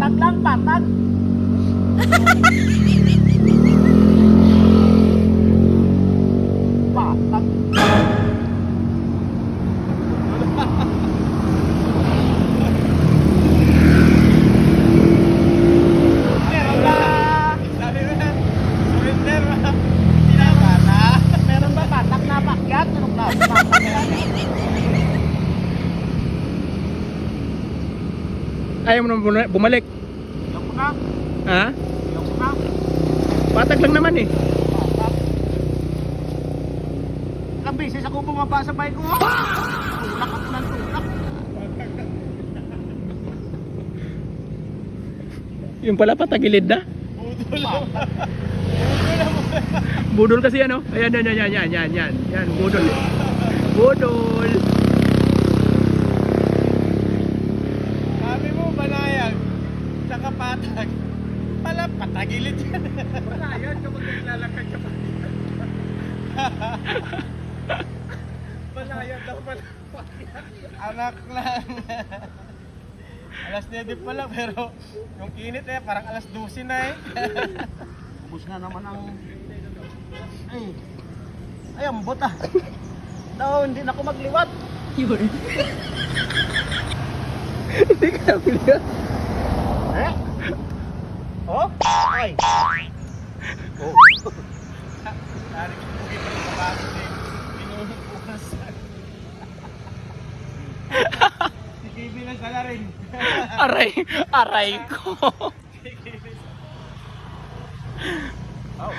Patag lang, patag. Patag. Meron ba? Sabi mo na, surrender na. Tinama na. Meron ba patag na pakyat? Anong klase patag yan? Ayaw mo naman bumalik. Iyak ko na. Ha? Iyak ko na. Patag lang naman eh. Patag. Ilang beses ako bumaba sa bike ko. Tulak ako ng tulak. Yung pala patagilid na. Budol. Budol kasi ano. Ayan, yan. Yan, budol. Budol. Sabi mo, banayag. Tsaka patag. Pala, patagilid yan. Banayag kapag naglalakad ka pa. Banayag daw pala. Anak lang. Alas 9 pa lang, pero yung kinit eh, parang alas 12 na eh. Ubus na naman ang... Ay, ambot ah. Daw, hindi na ako magliwat. Yun. Hindi ka nabilihan. Eh? Oh? Ay. Oh. Dari ko po kita ng kapatid eh. Pinuhupas. Si KB lang sala rin. Aray ko. Oh.